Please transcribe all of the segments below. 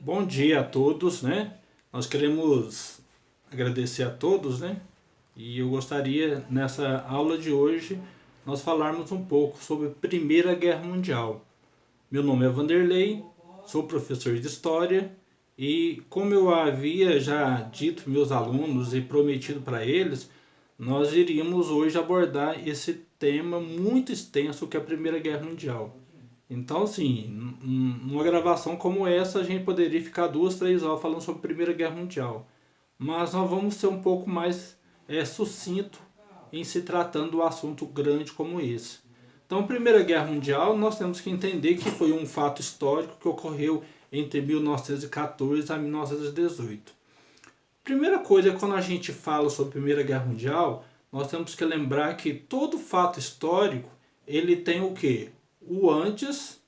Bom dia a todos, né? Nós queremos agradecer a todos, né? E eu gostaria, nessa aula de hoje, nós falarmos um pouco sobre a Primeira Guerra Mundial. Meu nome é Vanderlei, sou professor de História e, como eu havia já dito para meus alunos e prometido para eles, nós iríamos hoje abordar esse tema muito extenso que é a Primeira Guerra Mundial. Então, assim, numa gravação como essa, a gente poderia ficar 2, 3 horas falando sobre a Primeira Guerra Mundial. Mas nós vamos ser um pouco mais sucinto em se tratando de um assunto grande como esse. Então, a Primeira Guerra Mundial, nós temos que entender que foi um fato histórico que ocorreu entre 1914 a 1918. Primeira coisa, quando a gente fala sobre a Primeira Guerra Mundial, nós temos que lembrar que todo fato histórico, ele tem o quê? O antes,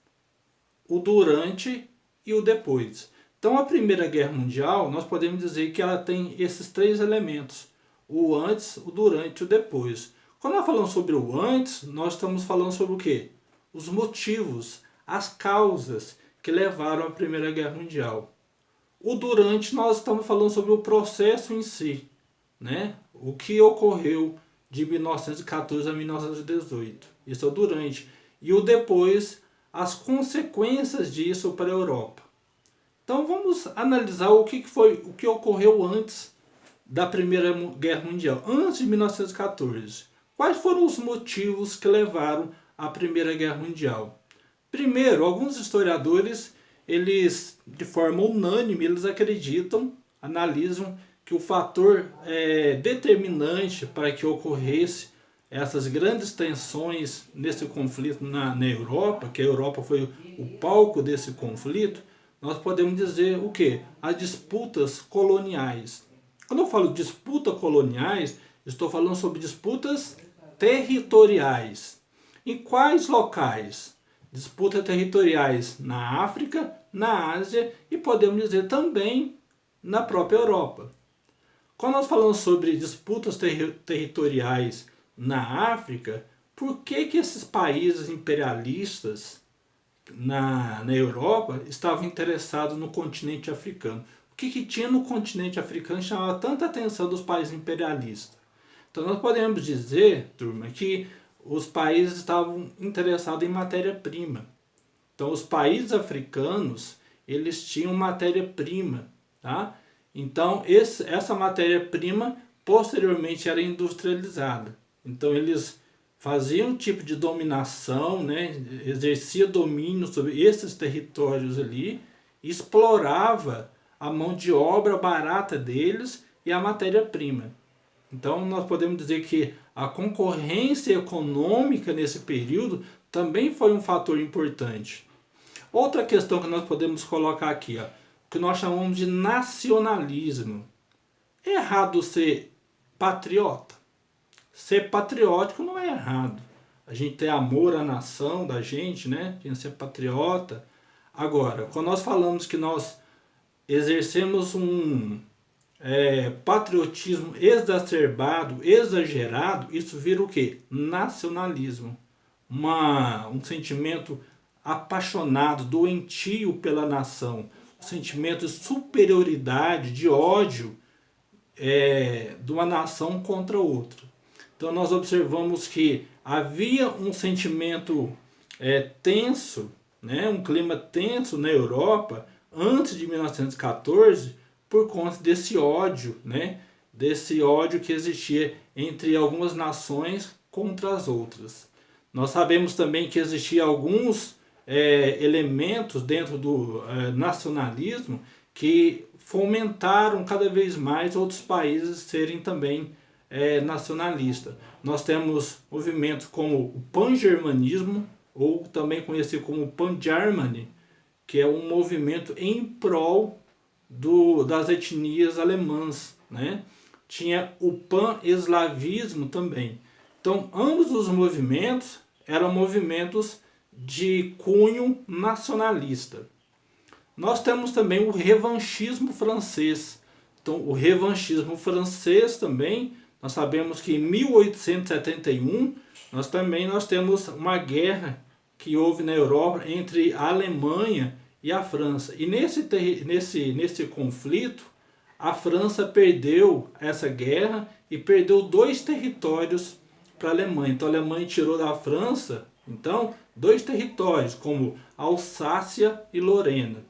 o durante e o depois. Então, a Primeira Guerra Mundial, nós podemos dizer que ela tem esses três elementos: o antes, o durante e o depois. Quando nós falamos sobre o antes, nós estamos falando sobre o quê? Os motivos, as causas que levaram à Primeira Guerra Mundial. O durante, nós estamos falando sobre o processo em si, né? O que ocorreu de 1914 a 1918. Isso é o durante. E o depois, as consequências disso para a Europa. Então vamos analisar o que ocorreu antes da Primeira Guerra Mundial, antes de 1914. Quais foram os motivos que levaram à Primeira Guerra Mundial? Primeiro, alguns historiadores, eles de forma unânime, eles acreditam, analisam que o fator determinante para que ocorresse essas grandes tensões nesse conflito na Europa, que a Europa foi o palco desse conflito, nós podemos dizer o quê? As disputas coloniais. Quando eu falo disputas coloniais, estou falando sobre disputas territoriais. Em quais locais? Disputas territoriais na África, na Ásia e podemos dizer também na própria Europa. Quando nós falamos sobre disputas territoriais na África, por que esses países imperialistas na Europa estavam interessados no continente africano? O que tinha no continente africano que chamava tanta atenção dos países imperialistas? Então nós podemos dizer, turma, que os países estavam interessados em matéria-prima. Então os países africanos, eles tinham matéria-prima, tá? Então essa matéria-prima posteriormente era industrializada. Então eles faziam um tipo de dominação, né? Exercia domínio sobre esses territórios ali, explorava a mão de obra barata deles e a matéria-prima. Então nós podemos dizer que a concorrência econômica nesse período também foi um fator importante. Outra questão que nós podemos colocar aqui, ó, que nós chamamos de nacionalismo. É errado ser patriota? Ser patriótico não é errado. A gente tem amor à nação da gente, né? A gente ser patriota. Agora, quando nós falamos que nós exercemos um patriotismo exacerbado, exagerado, isso vira o quê? Nacionalismo. Um sentimento apaixonado, doentio pela nação. Um sentimento de superioridade, de ódio de uma nação contra outra. Então nós observamos que havia um sentimento tenso, né, um clima tenso na Europa antes de 1914 por conta desse ódio, né, desse ódio que existia entre algumas nações contra as outras. Nós sabemos também que existiam alguns elementos dentro do nacionalismo que fomentaram cada vez mais outros países serem também nacionalistas. Nós temos movimentos como o pan-germanismo, ou também conhecido como Pan-Germany, que é um movimento em prol das etnias alemãs, né? Tinha o pan-eslavismo também. Então, ambos os movimentos eram movimentos de cunho nacionalista. Nós temos também o revanchismo francês. Então, o revanchismo francês também, nós sabemos que em 1871 nós temos uma guerra que houve na Europa entre a Alemanha e a França. E nesse conflito, a França perdeu essa guerra e perdeu 2 territórios para a Alemanha. Então a Alemanha tirou da França, então, 2 territórios, como Alsácia e Lorena.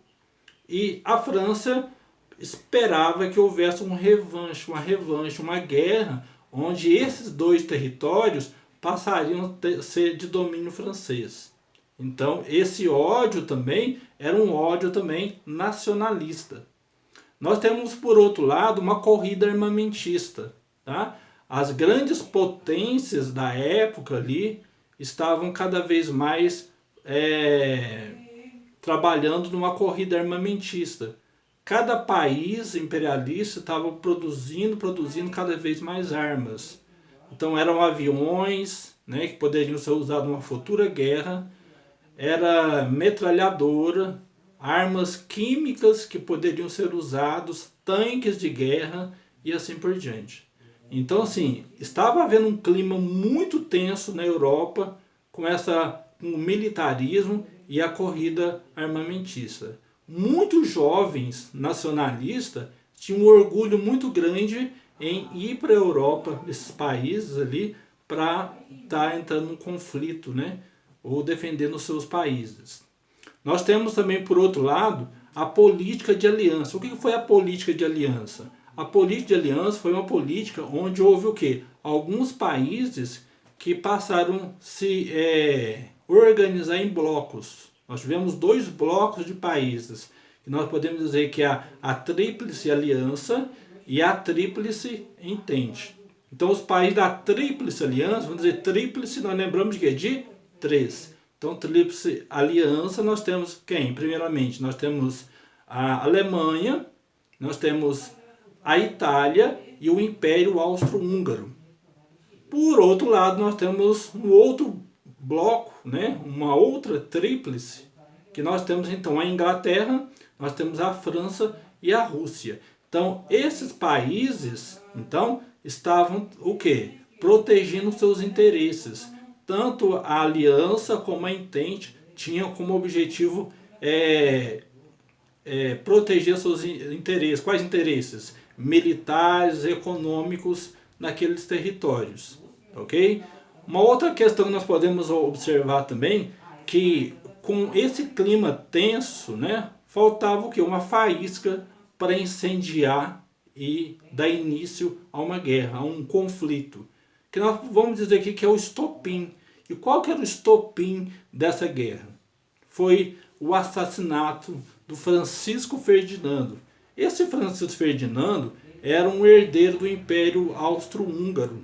E a França esperava que houvesse uma revanche, uma guerra, onde esses 2 territórios passariam a ser de domínio francês. Então esse ódio também era um ódio também nacionalista. Nós temos, por outro lado, uma corrida armamentista. Tá? As grandes potências da época ali estavam cada vez mais trabalhando numa corrida armamentista. Cada país imperialista estava produzindo cada vez mais armas. Então eram aviões, né, que poderiam ser usados numa futura guerra, era metralhadora, armas químicas que poderiam ser usados, tanques de guerra e assim por diante. Então, assim, estava havendo um clima muito tenso na Europa com o militarismo e a corrida armamentista. Muitos jovens nacionalistas tinham um orgulho muito grande em ir para a Europa, nesses países ali, para estar entrando num conflito, né? Ou defendendo os seus países. Nós temos também, por outro lado, a política de aliança. O que foi a política de aliança? A política de aliança foi uma política onde houve o quê? Alguns países que passaram a se organizar em blocos. Nós tivemos 2 blocos de países. E nós podemos dizer que é a Tríplice Aliança e a Tríplice Entente. Então os países da Tríplice Aliança, vamos dizer tríplice, nós lembramos de quê? De 3. Então, Tríplice Aliança, nós temos quem? Primeiramente, nós temos a Alemanha, nós temos a Itália e o Império Austro-Húngaro. Por outro lado, nós temos um outro bloco, né? Uma outra tríplice, que nós temos então a Inglaterra, nós temos a França e a Rússia. Então, esses países então, estavam o quê? Protegendo seus interesses. Tanto a aliança como a Entente tinham como objetivo proteger seus interesses. Quais interesses? Militares, econômicos naqueles territórios. Ok? Uma outra questão que nós podemos observar também, que com esse clima tenso, né, faltava o quê? Uma faísca para incendiar e dar início a uma guerra, a um conflito. Que nós vamos dizer aqui que é o estopim. E qual que era o estopim dessa guerra? Foi o assassinato do Francisco Ferdinando. Esse Francisco Ferdinando era um herdeiro do Império Austro-Húngaro.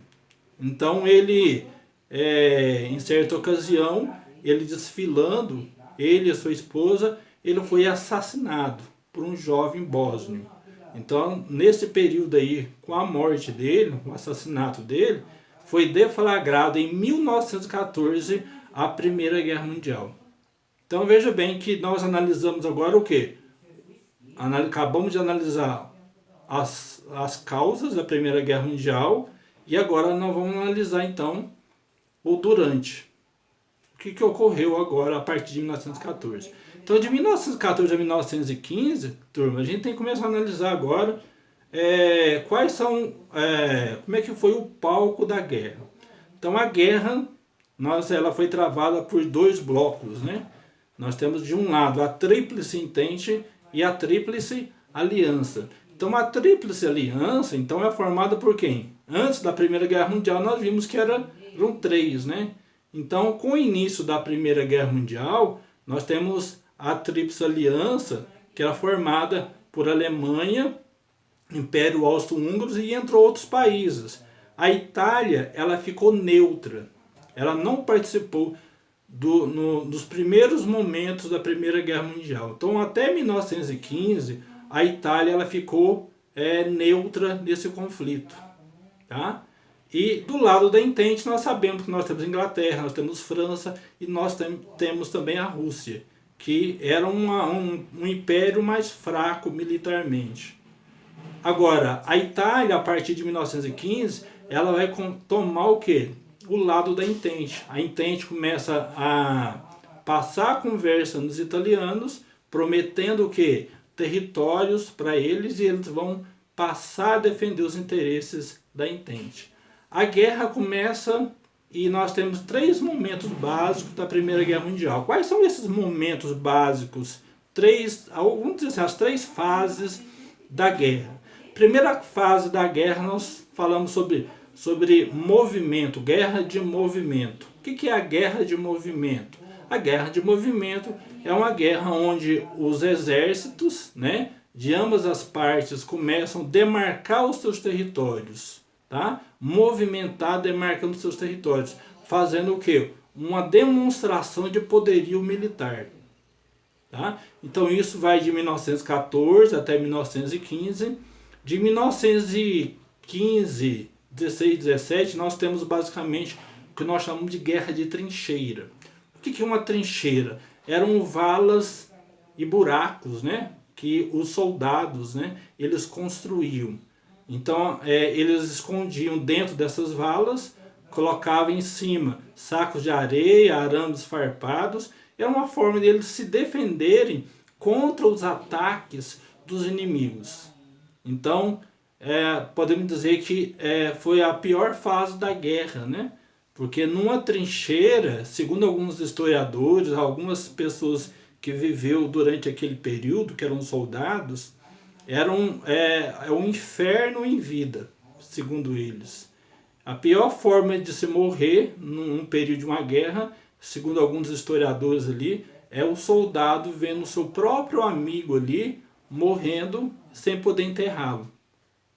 Então ele, em certa ocasião, ele desfilando, ele e a sua esposa, ele foi assassinado por um jovem bósnio. Então, nesse período aí, com a morte dele, o assassinato dele, foi deflagrado em 1914 a Primeira Guerra Mundial. Então veja bem que nós analisamos agora o quê? Acabamos de analisar as causas da Primeira Guerra Mundial e agora nós vamos analisar então o durante. O que ocorreu agora a partir de 1914. Então de 1914 a 1915, turma, a gente tem que começar a analisar agora quais são, como é que foi o palco da guerra. Então a guerra, ela foi travada por 2 blocos, né? Nós temos de um lado a Tríplice Entente e a Tríplice Aliança. Então a Tríplice Aliança então, é formada por quem? Antes da Primeira Guerra Mundial nós vimos que eram 3, né? Então com o início da Primeira Guerra Mundial nós temos a Tríplice Aliança, que era formada por Alemanha, Império Austro-Húngaro e entre outros países. A Itália, ela ficou neutra. Ela não participou dos primeiros momentos da Primeira Guerra Mundial. Então, até 1915, a Itália ela ficou neutra nesse conflito. Tá? E do lado da Entente, nós sabemos que nós temos Inglaterra, nós temos França e nós temos também a Rússia, que era um império mais fraco militarmente. Agora, a Itália, a partir de 1915, ela vai tomar o quê? O lado da Entente. A Entente começa a passar a conversa nos italianos prometendo o quê? Territórios para eles, e eles vão passar a defender os interesses da Entente. A guerra começa e nós temos 3 momentos básicos da Primeira Guerra Mundial. Quais são esses momentos básicos? Vamos dizer assim, as 3 fases da guerra. Primeira fase da guerra, nós falamos sobre movimento, guerra de movimento. O que é a guerra de movimento? A guerra de movimento é uma guerra onde os exércitos, né, de ambas as partes começam a demarcar os seus territórios, tá? Movimentar, demarcando os seus territórios, fazendo o quê? Uma demonstração de poderio militar. Tá? Então isso vai de 1914 até 1915. De 1915, 16, 17, nós temos basicamente o que nós chamamos de guerra de trincheira. O que é uma trincheira? Eram valas e buracos, né, que os soldados, né, eles construíam. Então eles escondiam dentro dessas valas, colocavam em cima sacos de areia, arames farpados. Era uma forma de eles se defenderem contra os ataques dos inimigos. Então, podemos dizer que foi a pior fase da guerra, né? Porque numa trincheira, segundo alguns historiadores, algumas pessoas que viveu durante aquele período, que eram soldados, era um inferno em vida, segundo eles. A pior forma de se morrer num período de uma guerra, segundo alguns historiadores ali, é o soldado vendo o seu próprio amigo ali morrendo sem poder enterrá-lo.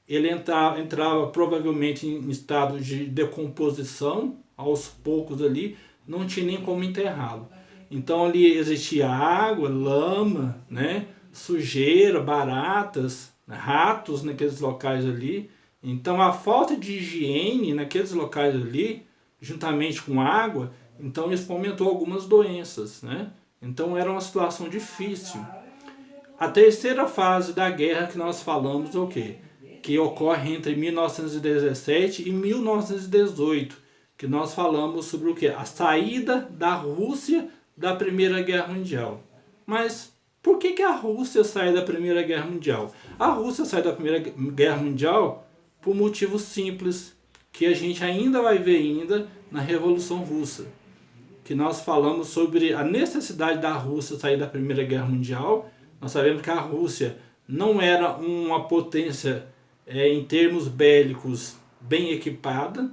Ele entrava provavelmente em estado de decomposição, aos poucos ali, não tinha nem como enterrá-lo. Então ali existia água, lama, né, sujeira, baratas, ratos naqueles locais ali. Então a falta de higiene naqueles locais ali, juntamente com água, então isso fomentou algumas doenças, né? Então era uma situação difícil. A terceira fase da guerra que nós falamos é o quê? Que ocorre entre 1917 e 1918, que nós falamos sobre o quê? A saída da Rússia da Primeira Guerra Mundial. Mas por que a Rússia sai da Primeira Guerra Mundial? A Rússia sai da Primeira Guerra Mundial por motivo simples, que a gente ainda vai ver ainda na Revolução Russa. Que nós falamos sobre a necessidade da Rússia sair da Primeira Guerra Mundial. Nós sabemos que a Rússia não era uma potência em termos bélicos bem equipada.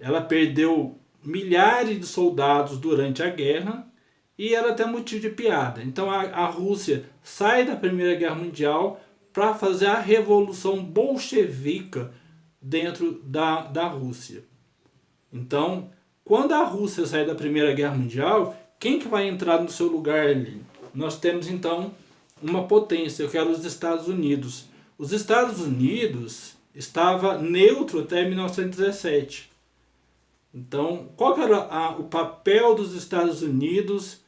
Ela perdeu milhares de soldados durante a guerra e era até motivo de piada. Então a Rússia sai da Primeira Guerra Mundial para fazer a revolução bolchevica dentro da Rússia. Então, quando a Rússia sai da Primeira Guerra Mundial, quem que vai entrar no seu lugar ali? Nós temos então uma potência, que era os Estados Unidos. Os Estados Unidos estava neutro até 1917. Então, qual que era o papel dos Estados Unidos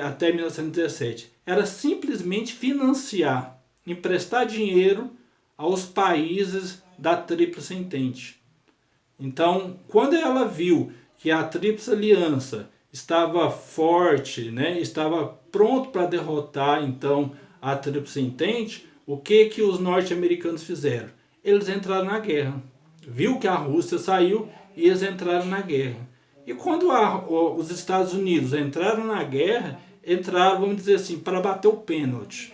até 1917? Era simplesmente financiar, emprestar dinheiro aos países da Tríplice Entente. Então, quando ela viu que a Tríplice Aliança estava forte, né, estava pronto para derrotar então a Tríplice Entente, o que os norte-americanos fizeram? Eles entraram na guerra. Viu que a Rússia saiu e eles entraram na guerra. E quando os Estados Unidos entraram na guerra, entraram, vamos dizer assim, para bater o pênalti,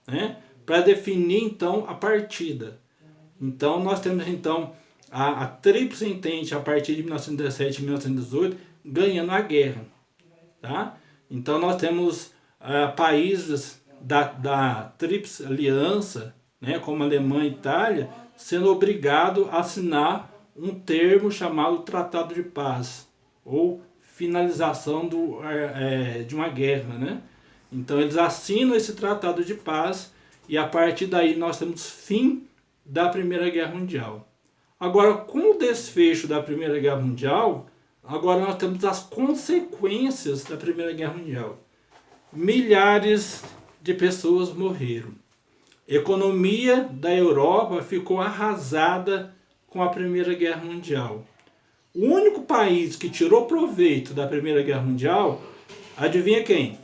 né? Para definir então a partida. Então nós temos então a Tríplice Entente a partir de 1917 e 1918 ganhando a guerra. Tá? Então nós temos países da Tríplice Aliança, né, como a Alemanha e Itália, sendo obrigados a assinar um termo chamado Tratado de Paz, ou finalização de uma guerra. Né? Então eles assinam esse Tratado de Paz e a partir daí nós temos fim da Primeira Guerra Mundial. Agora, com o desfecho da Primeira Guerra Mundial, agora nós temos as consequências da Primeira Guerra Mundial. Milhares de pessoas morreram. A economia da Europa ficou arrasada com a Primeira Guerra Mundial. O único país que tirou proveito da Primeira Guerra Mundial, adivinha quem?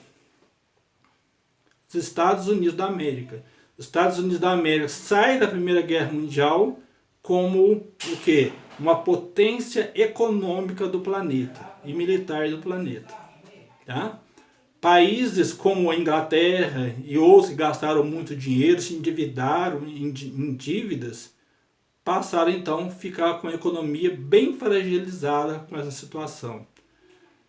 os Estados Unidos da América. Os Estados Unidos da América saem da Primeira Guerra Mundial como o quê? Uma potência econômica do planeta e militar do planeta. Tá? Países como a Inglaterra e outros que gastaram muito dinheiro, se endividaram em dívidas, passaram então a ficar com a economia bem fragilizada com essa situação.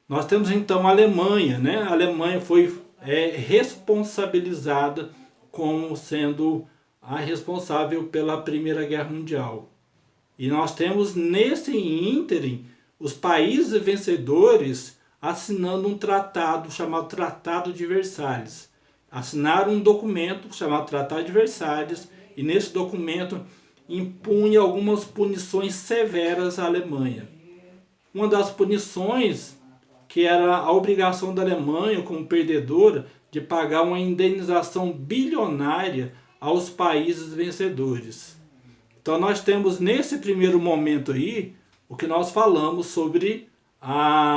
Nós temos então a Alemanha, né? A Alemanha foi responsabilizada como sendo a responsável pela Primeira Guerra Mundial. E nós temos nesse ínterim os países vencedores assinando um tratado chamado Tratado de Versalhes. Assinaram um documento chamado Tratado de Versalhes e nesse documento impunha algumas punições severas à Alemanha. Uma das punições que era a obrigação da Alemanha como perdedora de pagar uma indenização bilionária aos países vencedores. Então nós temos nesse primeiro momento aí o que nós falamos sobre a